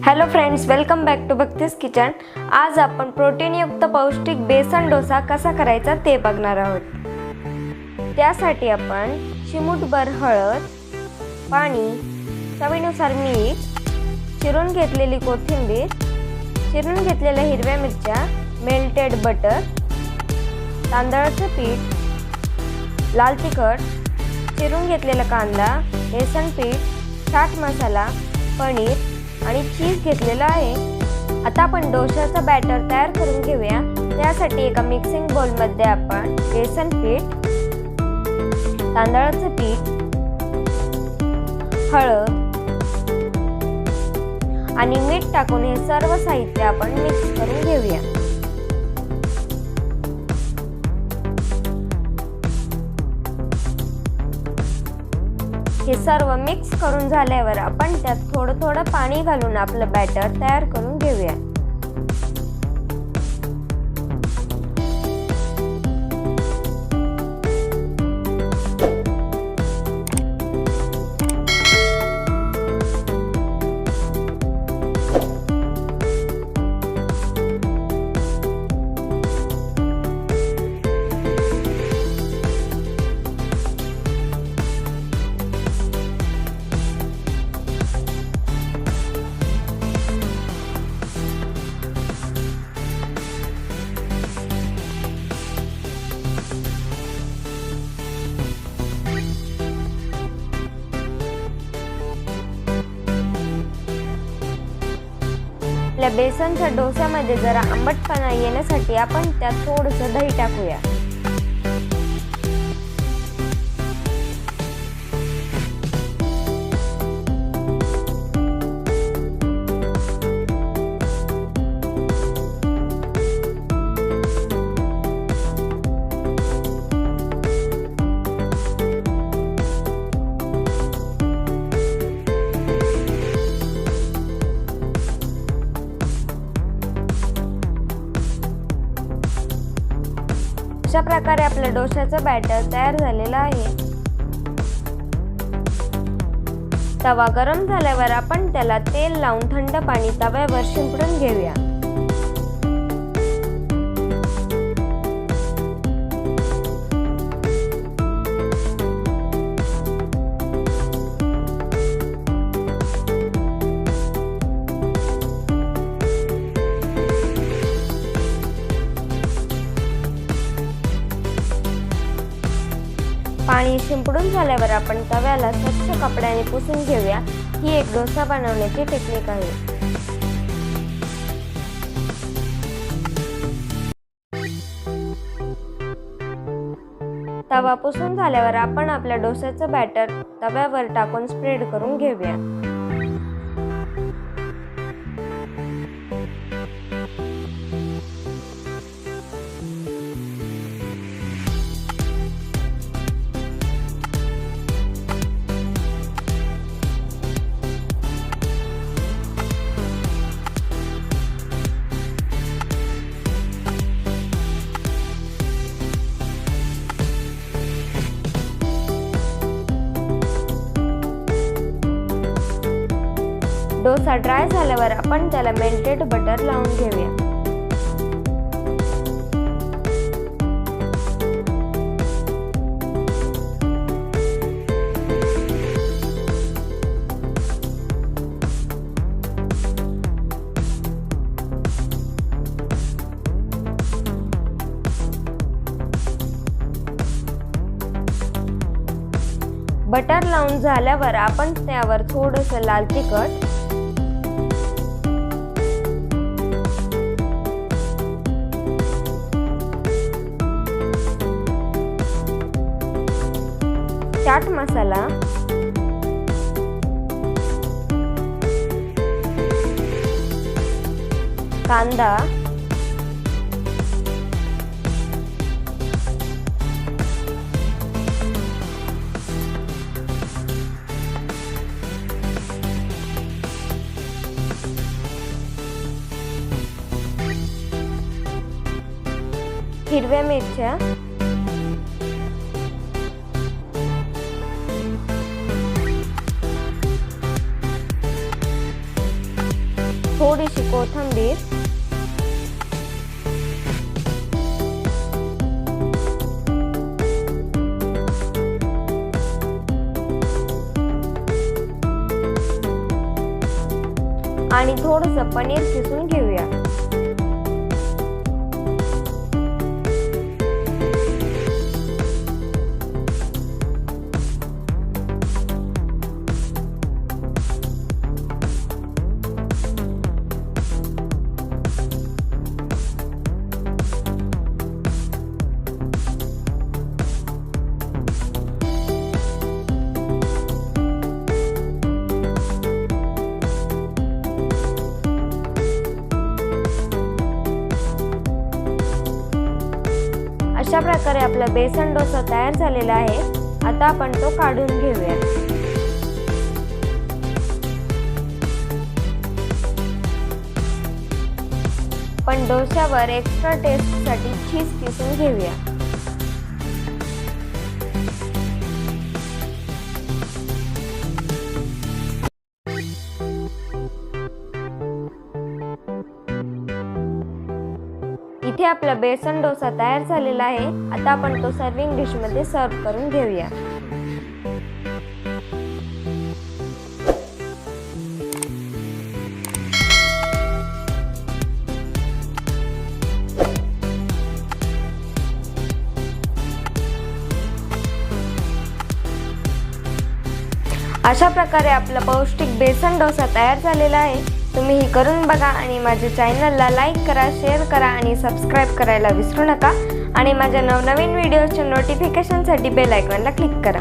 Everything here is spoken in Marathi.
Hello friends, welcome back to Bhakti's kitchen. आज आपण प्रोटीनयुक्त पौष्टिक बेसन डोसा कसा करायचा ते बघणार आहोत। त्यासाठी आपण चिमूटभर हळद, पाणी, चवीनुसार मीठ, चिरून घेतलेली कोथिंबीर, चिरून घेतलेल्या हिरव्या मिरच्या, मेल्टेड बटर, तांदळाचे पीठ, लाल तिखट, चिरून घेतलेला कांदा, बेसन पीठ, चाट मसाला, पनीर आणि चीज घेतलेला आहे। आता आपण डोशाचा बॅटर तयार करून घेऊया। त्यासाठी एका मिक्सिंग बाउल मध्ये आपण बेसन पीठ, तांदळाचे पीठ, हळद आणि मीठ टाकून हे सर्व साहित्य आपण मिक्स करून घेऊया। हे सर्व मिक्स करून झाल्यावर आपण त्यात थोडं थोडं पाणी घालून आपलं बॅटर तयार करून घेऊया। आपल्या बेसनच्या डोस्यामध्ये जरा आंबटपणा येण्यासाठी आपण त्यात थोडंसं दही टाकूया। अशा प्रकारे आपल्या डोशाचं बॅटर तयार झालेलं आहे। तवा गरम झाल्यावर आपण त्याला तेल लावून थंड पाणी तव्यावर शिंपडून घेऊया। पाणी शिंपडून झाल्यावर आपण तव्याला स्वच्छ कपड्याने पुसून घेऊया। ही एक डोसा बनवण्याची टेक्निक आहे। तवा पुसून झाल्यावर आपण आपल्या डोस्याचं बॅटर तव्यावर टाकून स्प्रेड करून घेऊया। डोसा ड्राय झाल्यावर आपण त्याला मेल्टेड बटर लावून घेऊया। बटर लावून झाल्यावर आपण त्यावर थोडंसं लाल तिखट, चाट मसाला, कांदा, हिरव्या मिरच्या, थोडीशी कोथिंबीर, आणि थोडंसं पनीर किसून घेऊया। अशा प्रकारे आपला बेसन डोसा तयार झालेला आहे। आता आपण तो काढून घेऊया। पण डोश्यावर एक्स्ट्रा टेस्टसाठी चीज किसून घेऊया। इथे आपला बेसन डोसा तयार झालेला आहे। आता आपण तो सर्विंग डिश मध्ये सर्व करून घेऊया। अशा प्रकारे आपला पौष्टिक बेसन डोसा तयार झालेला आहे। तुम्ही ही करून बघा आणि माझ्या चॅनलला लाईक करा, शेअर करा आणि सबस्क्राईब करायला विसरू नका आणि माझ्या नवनवीन व्हिडिओच्या नोटिफिकेशनसाठी बेल आयकॉनला क्लिक करा।